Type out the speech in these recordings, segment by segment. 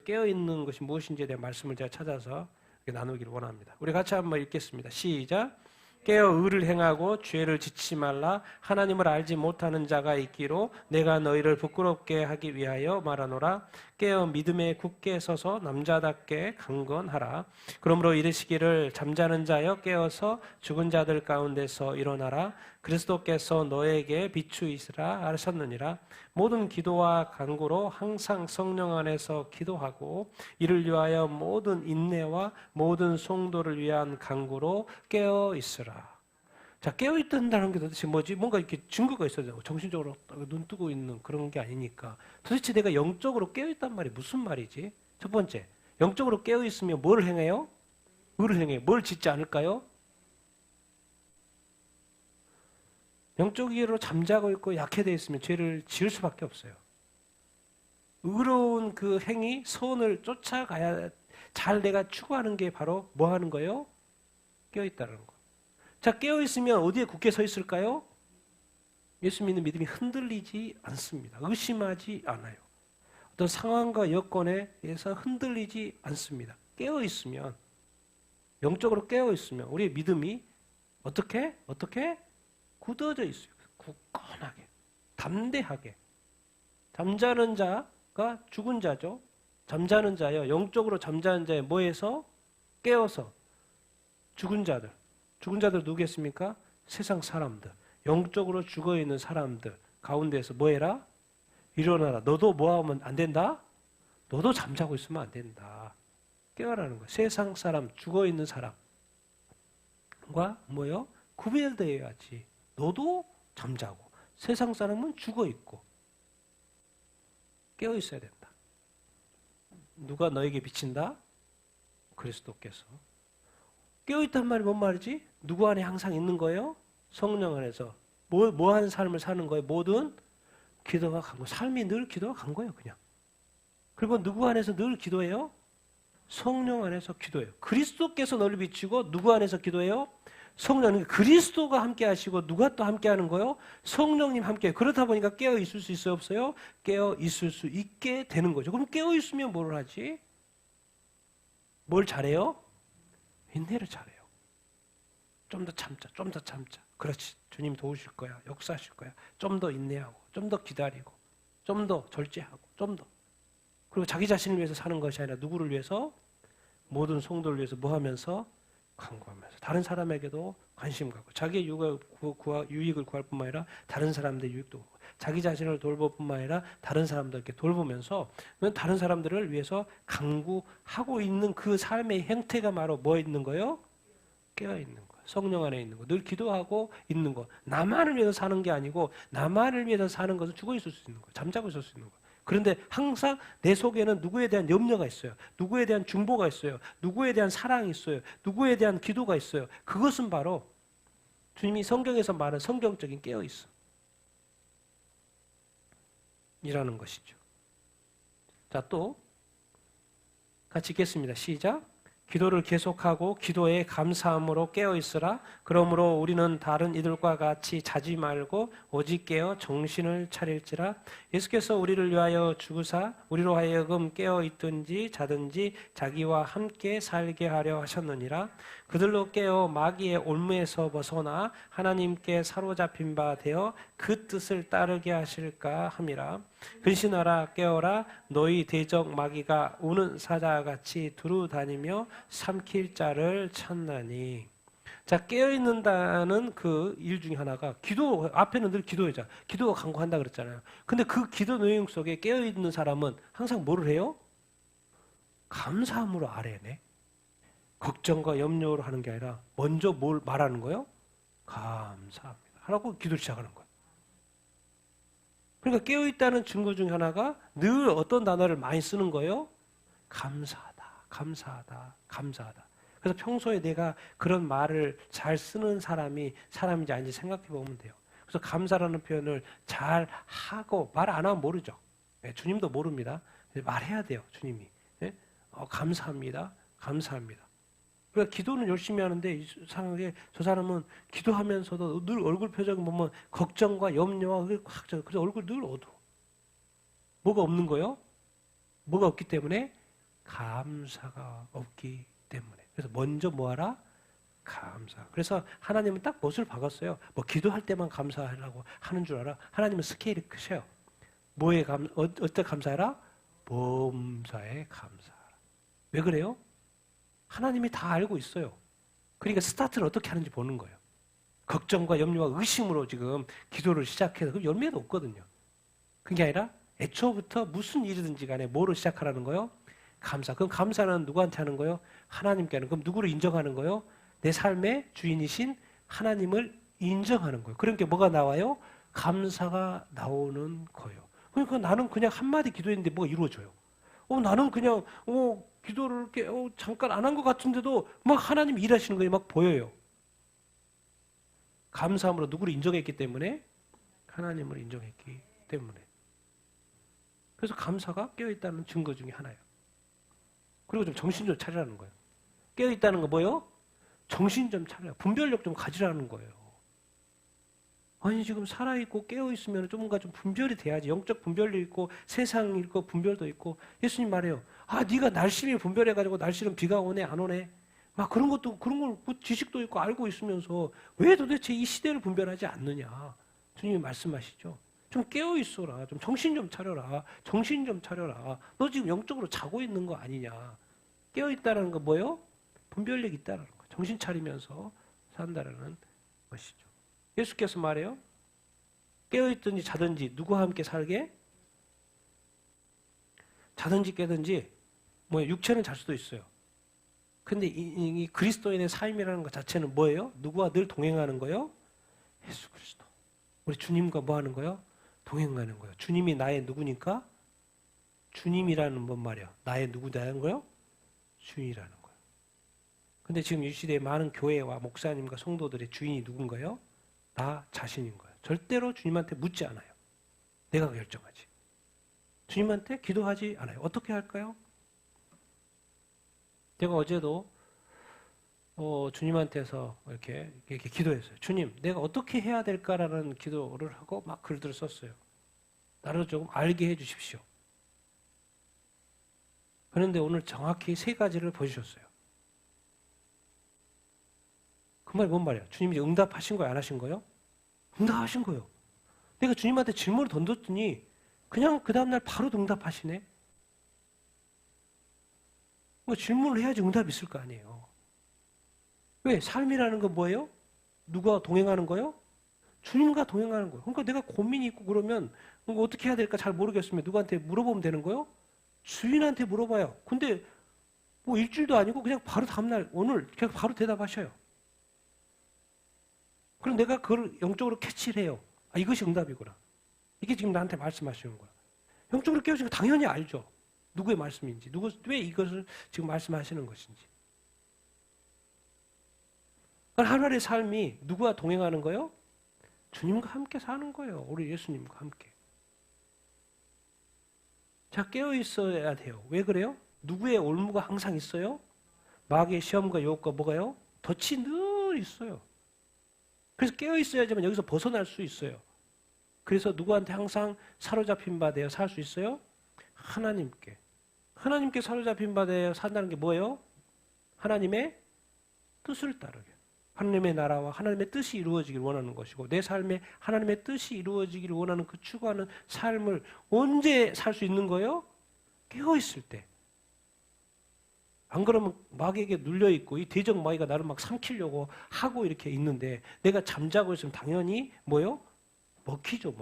깨어있는 것이 무엇인지에 대한 말씀을 제가 찾아서 나누기를 원합니다. 우리 같이 한번 읽겠습니다. 시작. 깨어 의를 행하고 죄를 짓지 말라. 하나님을 알지 못하는 자가 있기로 내가 너희를 부끄럽게 하기 위하여 말하노라. 깨어 믿음에 굳게 서서 남자답게 강건하라. 그러므로 이르시기를 잠자는 자여 깨어서 죽은 자들 가운데서 일어나라. 그리스도께서 너에게 비추이시라 하셨느니라. 모든 기도와 간구로 항상 성령 안에서 기도하고 이를 위하여 모든 인내와 모든 성도를 위한 간구로 깨어 있으라. 자, 깨어 있다는 게 도대체 뭐지? 뭔가 이렇게 증거가 있어야 되고 정신적으로 눈 뜨고 있는 그런 게 아니니까 도대체 내가 영적으로 깨어 있단 말이 무슨 말이지? 첫 번째, 영적으로 깨어 있으면 뭘 행해요? 의를 행해요. 뭘 짓지 않을까요? 영적으로 잠자고 있고 약해되어 있으면 죄를 지을 수밖에 없어요. 의로운 그 행위, 선을 쫓아가야 잘 내가 추구하는 게 바로 뭐 하는 거예요? 깨어있다는 거. 자, 깨어있으면 어디에 굳게 서 있을까요? 예수 믿는 믿음이 흔들리지 않습니다. 의심하지 않아요. 어떤 상황과 여건에 의해서 흔들리지 않습니다. 깨어있으면, 영적으로 깨어있으면 우리의 믿음이 어떻게? 굳어져 있어요. 굳건하게, 담대하게. 잠자는 자가 죽은 자죠. 잠자는 자요. 영적으로 잠자는 자에 뭐해서? 깨어서. 죽은 자들. 죽은 자들 누구겠습니까? 세상 사람들. 영적으로 죽어있는 사람들 가운데서 뭐해라? 일어나라. 너도 뭐하면 안 된다? 너도 잠자고 있으면 안 된다. 깨어라는 거예요. 세상 사람, 죽어있는 사람과 뭐요? 구별되어야지. 너도 잠자고 세상 사람은 죽어있고 깨어있어야 된다. 누가 너에게 비친다? 그리스도께서. 깨어있단 말이 뭔 말이지? 누구 안에 항상 있는 거예요? 성령 안에서. 뭐 하는 삶을 사는 거예요? 모든 기도가 간 거예요. 삶이 늘 기도가 간 거예요. 그냥. 그리고 누구 안에서 늘 기도해요? 성령 안에서 기도해요. 그리스도께서 너를 비추고 누구 안에서 기도해요? 성령, 그리스도가 함께 하시고 누가 또 함께 하는 거예요? 성령님 함께. 그렇다 보니까 깨어 있을 수 있어요? 없어요? 깨어 있을 수 있게 되는 거죠. 그럼 깨어 있으면 뭘 하지? 뭘 잘해요? 인내를 잘해요. 좀 더 참자, 좀 더 참자. 그렇지. 주님 도우실 거야. 역사하실 거야. 좀 더 인내하고, 좀 더 기다리고, 좀 더 절제하고, 좀 더. 그리고 자기 자신을 위해서 사는 것이 아니라 누구를 위해서? 모든 성도를 위해서 뭐 하면서? 간구하면서 다른 사람에게도 관심 갖고 자기의 유익을 구할 뿐만 아니라 다른 사람들의 유익도 구하고 자기 자신을 돌볼 뿐만 아니라 다른 사람들께 돌보면서 다른 사람들을 위해서 간구하고 있는 그 삶의 형태가 바로 뭐 있는 거예요? 깨어있는 거예요. 성령 안에 있는 거. 늘 기도하고 있는 거. 나만을 위해서 사는 게 아니고 나만을 위해서 사는 것은 죽어 있을 수 있는 거예요. 잠자고 있을 수 있는 거예요. 그런데 항상 내 속에는 누구에 대한 염려가 있어요. 누구에 대한 중보가 있어요. 누구에 대한 사랑이 있어요. 누구에 대한 기도가 있어요. 그것은 바로 주님이 성경에서 말하는 성경적인 깨어있어. 이라는 것이죠. 자, 또 같이 읽겠습니다. 시작. 기도를 계속하고 기도에 감사함으로 깨어있으라. 그러므로 우리는 다른 이들과 같이 자지 말고 오직 깨어 정신을 차릴지라. 예수께서 우리를 위하여 죽으사 우리로 하여금 깨어있든지 자든지 자기와 함께 살게 하려 하셨느니라. 그들로 깨어 마귀의 올무에서 벗어나 하나님께 사로잡힌 바 되어 그 뜻을 따르게 하실까 함이라. 근신하라 깨어라. 너희 대적 마귀가 우는 사자같이 두루 다니며 삼킬 자를 찾나니. 자, 깨어있는다는 그 일 중에 하나가 기도, 앞에는 늘 기도하자. 기도가 간구한다 그랬잖아요. 근데 그 기도 내용 속에 깨어있는 사람은 항상 뭐를 해요? 감사함으로 아뢰네. 걱정과 염려로 하는 게 아니라 먼저 뭘 말하는 거예요? 감사합니다. 하라고 기도를 시작하는 거예요. 그러니까 깨어있다는 증거 중에 하나가 늘 어떤 단어를 많이 쓰는 거예요? 감사하다, 감사하다, 감사하다. 그래서 평소에 내가 그런 말을 잘 쓰는 사람인지 아닌지 생각해 보면 돼요. 그래서 감사라는 표현을 잘 하고 말 안 하면 모르죠. 네, 주님도 모릅니다. 말해야 돼요, 주님이. 네? 감사합니다, 감사합니다. 그러니까 기도는 열심히 하는데 이상하게 저 사람은 기도하면서도 늘 얼굴 표정 보면 걱정과 염려와 그래서 얼굴 늘 어두워. 뭐가 없는 거예요? 뭐가 없기 때문에? 감사가 없기 때문에. 그래서 먼저 뭐하라? 감사. 그래서 하나님은 딱 못을 박았어요. 뭐 기도할 때만 감사하려고 하는 줄 알아? 하나님은 스케일이 크셔요. 뭐에 어때 감사하라? 범사에 감사하라. 왜 그래요? 하나님이 다 알고 있어요. 그러니까 스타트를 어떻게 하는지 보는 거예요. 걱정과 염려와 의심으로 지금 기도를 시작해서 그럼 열매도 없거든요. 그게 아니라 애초부터 무슨 일이든지 간에 뭐로 시작하라는 거예요? 감사. 그럼 감사는 누구한테 하는 거예요? 하나님께 하는 거예요. 그럼 누구를 인정하는 거예요? 내 삶의 주인이신 하나님을 인정하는 거예요. 그러니까 뭐가 나와요? 감사가 나오는 거예요. 그러니까 나는 그냥 한마디 기도했는데 뭐가 이루어져요. 나는 그냥 기도를 이렇게 잠깐 안 한 것 같은데도 막 하나님이 일하시는 거예요. 막 보여요. 감사함으로 누구를 인정했기 때문에? 하나님을 인정했기 때문에. 그래서 감사가 깨어있다는 증거 중에 하나예요. 그리고 좀 정신 좀 차리라는 거예요. 깨어있다는 거 뭐예요? 정신 좀 차려요. 분별력 좀 가지라는 거예요. 아니 지금 살아있고 깨어있으면 좀 뭔가 좀 분별이 돼야지. 영적 분별도 있고 세상 있고 분별도 있고. 예수님 말해요. 네가 날씨를 분별해가지고 날씨는 비가 오네 안 오네. 막 그런 걸 지식도 있고 알고 있으면서 왜 도대체 이 시대를 분별하지 않느냐. 주님이 말씀하시죠. 좀 깨어있어라. 좀 정신 좀 차려라. 정신 좀 차려라. 너 지금 영적으로 자고 있는 거 아니냐. 깨어있다는 거 뭐예요? 분별력이 있다는 거. 정신 차리면서 산다라는 것이죠. 예수께서 말해요. 깨어있든지 자든지 누구와 함께 살게? 자든지 깨든지 육체는 잘 수도 있어요. 근데 이 그리스도인의 삶이라는 것 자체는 뭐예요? 누구와 늘 동행하는 거예요? 예수 그리스도. 우리 주님과 뭐 하는 거예요? 동행하는 거예요. 주님이 나의 누구니까? 주님이라는 뭔 말이야? 나의 누구냐는 거예요? 주인이라는 거예요. 근데 지금 이 시대에 많은 교회와 목사님과 성도들의 주인이 누군가요? 나 자신인 거예요. 절대로 주님한테 묻지 않아요. 내가 결정하지. 주님한테 기도하지 않아요. 어떻게 할까요? 제가 어제도 주님한테서 이렇게 기도했어요. 주님, 내가 어떻게 해야 될까라는 기도를 하고 막 글들을 썼어요. 나를 조금 알게 해주십시오. 그런데 오늘 정확히 3가지를 보여주셨어요. 그 말이 뭔 말이야? 주님이 응답하신 거예요? 안 하신 거예요? 응답하신 거예요. 내가 주님한테 질문을 던졌더니 그냥 그 다음날 바로 응답하시네. 질문을 해야지 응답이 있을 거 아니에요. 왜? 삶이라는 건 뭐예요? 누가 동행하는 거예요? 주님과 동행하는 거예요. 그러니까 내가 고민이 있고 그러면 어떻게 해야 될까 잘 모르겠으면 누구한테 물어보면 되는 거예요? 주인한테 물어봐요. 근데 일주일도 아니고 그냥 바로 다음날 오늘 그냥 바로 대답하셔요. 그럼 내가 그걸 영적으로 캐치를 해요. 이것이 응답이구나. 이게 지금 나한테 말씀하시는 거야. 영적으로 깨우치는 거 당연히 알죠. 누구의 말씀인지, 왜 이것을 지금 말씀하시는 것인지. 하루하루의 삶이 누구와 동행하는 거예요? 주님과 함께 사는 거예요. 우리 예수님과 함께. 자, 깨어 있어야 돼요. 왜 그래요? 누구의 올무가 항상 있어요? 마귀의 시험과 유혹과 뭐가요? 덫이 늘 있어요. 그래서 깨어 있어야지만 여기서 벗어날 수 있어요. 그래서 누구한테 항상 사로잡힌 바 되어 살 수 있어요? 하나님께. 하나님께 사로잡힌 바 되어 산다는 게 뭐예요? 하나님의 뜻을 따르게. 하나님의 나라와 하나님의 뜻이 이루어지길 원하는 것이고 내 삶에 하나님의 뜻이 이루어지기를 원하는 그 추구하는 삶을 언제 살 수 있는 거예요? 깨어 있을 때. 안 그러면 마귀에게 눌려있고 이 대적 마귀가 나를 막 삼키려고 하고 이렇게 있는데 내가 잠자고 있으면 당연히 뭐예요? 먹히죠.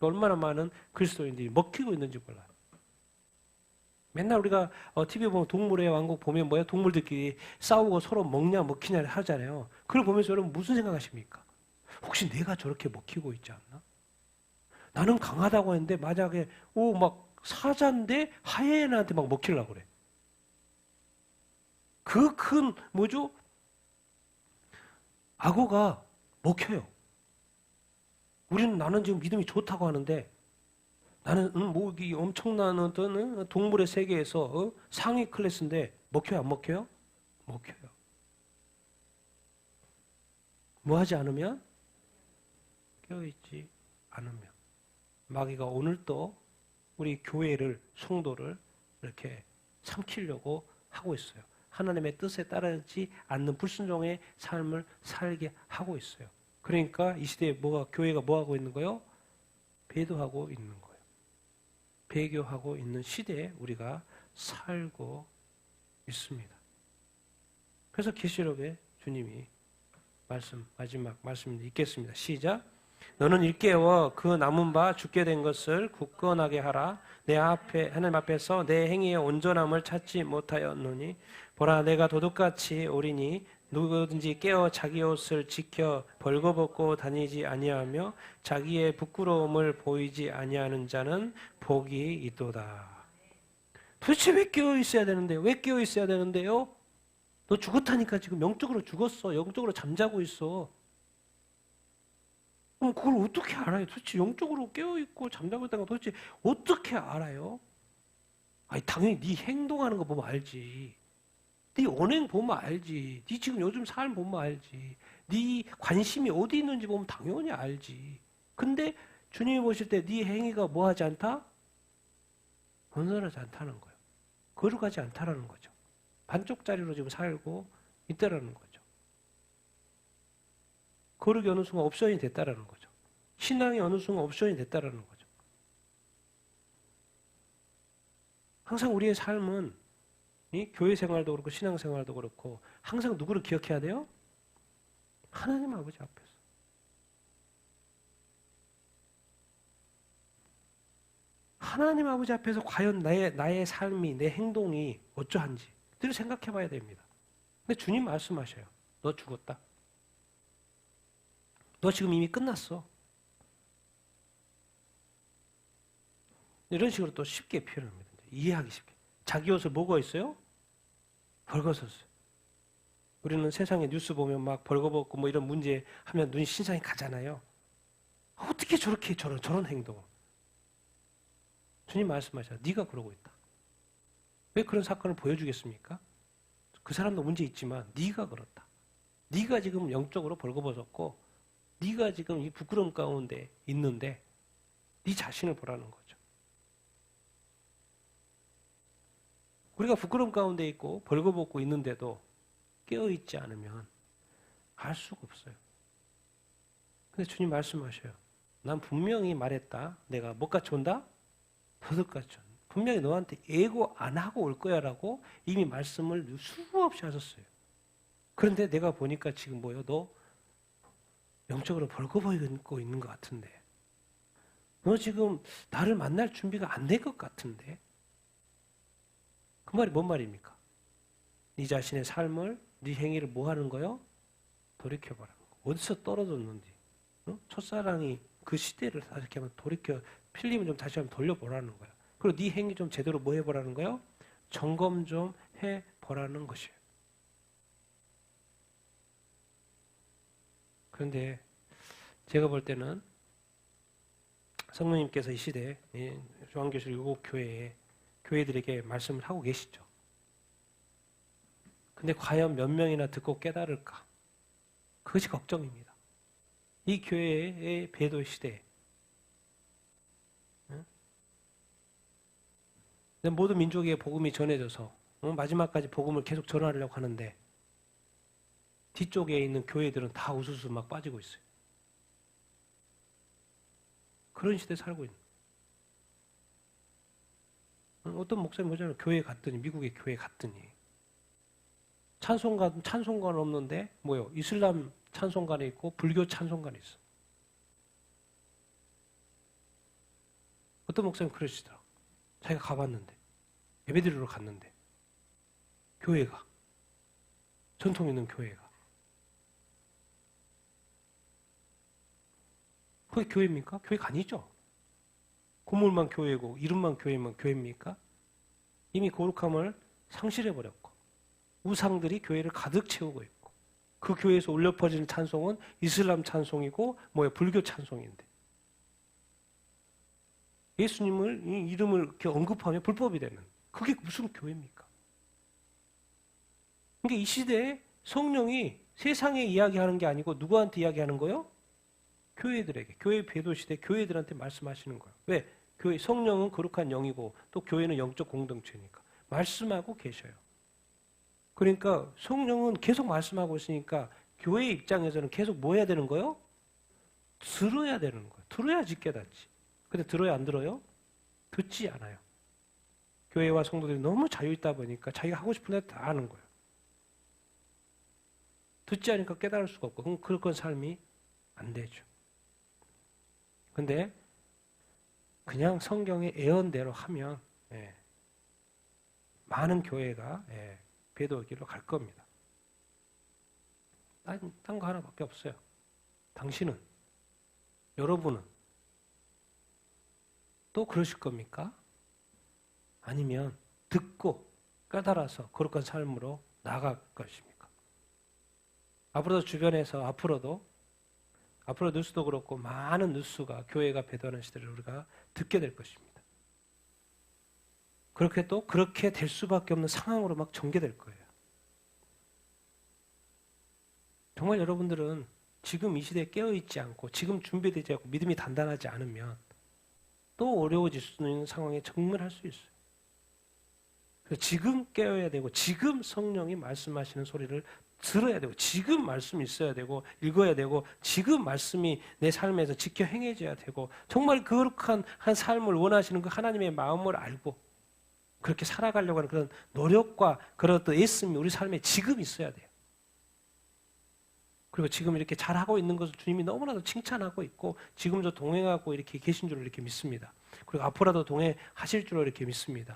얼마나 많은 그리스도인들이 먹히고 있는지 몰라요. 맨날 우리가 TV 보면 동물의 왕국 보면 뭐야? 동물들끼리 싸우고 서로 먹냐 먹히냐 하잖아요. 그걸 보면서 여러분 무슨 생각하십니까? 혹시 내가 저렇게 먹히고 있지 않나? 나는 강하다고 했는데 만약에 막 사자인데 하이에나한테 막 먹히려고 그래. 그 큰 뭐죠? 악어가 먹혀요. 나는 지금 믿음이 좋다고 하는데 나는 이 엄청난 어떤 동물의 세계에서 상위 클래스인데 먹혀요 안 먹혀요? 먹혀요. 뭐 하지 않으면? 깨어있지 않으면. 마귀가 오늘 또 우리 교회를 성도를 이렇게 삼키려고 하고 있어요. 하나님의 뜻에 따르지 않는 불순종의 삶을 살게 하고 있어요. 그러니까 이 시대에 교회가 뭐 하고 있는 거예요? 배도하고 있는 거예요. 배교하고 있는 시대에 우리가 살고 있습니다. 그래서 계시록에 주님이 마지막 말씀 읽겠습니다. 시작. 너는 일깨워 그 남은 바 죽게 된 것을 굳건하게 하라. 하나님 앞에서 내 행위의 온전함을 찾지 못하였노니 보라 내가 도둑같이 오리니 누구든지 깨어 자기 옷을 지켜 벌거벗고 다니지 아니하며 자기의 부끄러움을 보이지 아니하는 자는 복이 있도다. 도대체 왜 깨어 있어야 되는데요? 왜 깨어 있어야 되는데요? 너 죽었다니까. 지금 영적으로 죽었어. 영적으로 잠자고 있어. 그럼 그걸 어떻게 알아요? 도대체 영적으로 깨어있고 잠자고 있다는 거 도대체 어떻게 알아요? 아니 당연히 네 행동하는 거 보면 알지. 네 언행 보면 알지. 네 지금 요즘 삶 보면 알지. 네 관심이 어디 있는지 보면 당연히 알지. 근데 주님이 보실 때 네 행위가 뭐하지 않다? 온전하지 않다는 거예요. 거룩하지 않다라는 거죠. 반쪽짜리로 지금 살고 있다라는 거죠. 거룩이 어느 순간 옵션이 됐다라는 거죠. 신앙이 어느 순간 옵션이 됐다라는 거죠. 항상 우리의 삶은 이 교회 생활도 그렇고 신앙 생활도 그렇고 항상 누구를 기억해야 돼요? 하나님 아버지 앞에서. 하나님 아버지 앞에서 과연 나의 삶이, 내 행동이 어떠한지 늘 생각해 봐야 됩니다. 근데 주님 말씀하셔요. 너 죽었다. 너 지금 이미 끝났어. 이런 식으로 또 쉽게 표현합니다. 이해하기 쉽게. 자기 옷을 뭐가 있어요? 벌거벗었어요. 우리는 세상에 뉴스 보면 막 벌거벗고 뭐 이런 문제 하면 눈이 신상이 가잖아요. 어떻게 저렇게 저런 행동? 주님 말씀하셔. 네가 그러고 있다. 왜 그런 사건을 보여주겠습니까? 그 사람도 문제 있지만 네가 그렇다. 네가 지금 영적으로 벌거벗었고 네가 지금 이 부끄러움 가운데 있는데 네 자신을 보라는 거죠. 우리가 부끄러움 가운데 있고 벌거벗고 있는데도 깨어있지 않으면 알 수가 없어요. 근데 주님 말씀하셔요. 난 분명히 말했다. 내가 뭐같이 온다? 도둑같이 온다. 분명히 너한테 예고 안 하고 올 거야 라고 이미 말씀을 수없이 하셨어요. 그런데 내가 보니까 지금 뭐요? 너 영적으로 벌거벗고 있는 것 같은데 너 지금 나를 만날 준비가 안 된 것 같은데 그 말이 뭔 말입니까? 네 자신의 삶을 네 행위를 뭐 하는 거요? 돌이켜보라는 거. 어디서 떨어졌는지 첫사랑이 그 시대를 다시 한번 돌이켜 필름을 좀 다시 한번 돌려보라는 거야. 그리고 네 행위 좀 제대로 뭐 해보라는 거요? 점검 좀 해보라는 것이에요. 그런데 제가 볼 때는 성령님께서 이 시대에 요한계시록 7교회에 교회들에게 말씀을 하고 계시죠. 근데 과연 몇 명이나 듣고 깨달을까? 그것이 걱정입니다. 이 교회의 배도 시대에 모든 민족에게 복음이 전해져서 마지막까지 복음을 계속 전하려고 하는데 뒤쪽에 있는 교회들은 다 우수수 막 빠지고 있어요. 그런 시대에 살고 있는. 어떤 목사님 보자면 교회 갔더니 미국의 교회 갔더니 찬송가는 없는데 뭐요? 이슬람 찬송가는 있고 불교 찬송가는 있어. 어떤 목사님 그러시더라고. 자기가 가봤는데 예배드리러 갔는데 교회가 전통 있는 교회가 그게 교회입니까? 교회가 아니죠. 건물만 교회고 이름만 교회면 교회입니까? 이미 거룩함을 상실해버렸고 우상들이 교회를 가득 채우고 있고 그 교회에서 울려 퍼지는 찬송은 이슬람 찬송이고 불교 찬송인데 예수님을 이 이름을 이렇게 언급하면 불법이 되는 그게 무슨 교회입니까? 그러니까 이 시대에 성령이 세상에 이야기하는 게 아니고 누구한테 이야기하는 거예요? 교회들에게, 교회 배도 시대 교회들한테 말씀하시는 거예요. 왜? 성령은 거룩한 영이고 또 교회는 영적 공동체니까 말씀하고 계셔요. 그러니까 성령은 계속 말씀하고 있으니까 교회 입장에서는 계속 뭐 해야 되는 거예요? 들어야 되는 거예요. 들어야지 깨닫지. 근데 들어야 안 들어요? 듣지 않아요. 교회와 성도들이 너무 자유있다 보니까 자기가 하고 싶은 대로 다 하는 거예요. 듣지 않으니까 깨달을 수가 없고 그럼 그런 삶이 안 되죠. 근데 그냥 성경의 예언대로 하면 많은 교회가 배도의 길로 갈 겁니다. 딴 거 하나밖에 없어요. 당신은, 여러분은 또 그러실 겁니까? 아니면 듣고 깨달아서 거룩한 삶으로 나아갈 것입니까? 앞으로도 주변에서 앞으로 뉴스도 그렇고 많은 뉴스가 교회가 배도하는 시대를 우리가 듣게 될 것입니다. 그렇게 될 수밖에 없는 상황으로 막 전개될 거예요. 정말 여러분들은 지금 이 시대에 깨어있지 않고 지금 준비되지 않고 믿음이 단단하지 않으면 또 어려워질 수 있는 상황에 직면할 수 있어요. 그래서 지금 깨어야 되고 지금 성령이 말씀하시는 소리를 들어야 되고 지금 말씀이 있어야 되고 읽어야 되고 지금 말씀이 내 삶에서 지켜 행해져야 되고 정말 거룩한 한 삶을 원하시는 그 하나님의 마음을 알고 그렇게 살아가려고 하는 그런 노력과 그런 어떤 애씀이 우리 삶에 지금 있어야 돼요. 그리고 지금 이렇게 잘하고 있는 것을 주님이 너무나도 칭찬하고 있고 지금도 동행하고 이렇게 계신 줄을 이렇게 믿습니다. 그리고 앞으로도 동행하실 줄을 이렇게 믿습니다.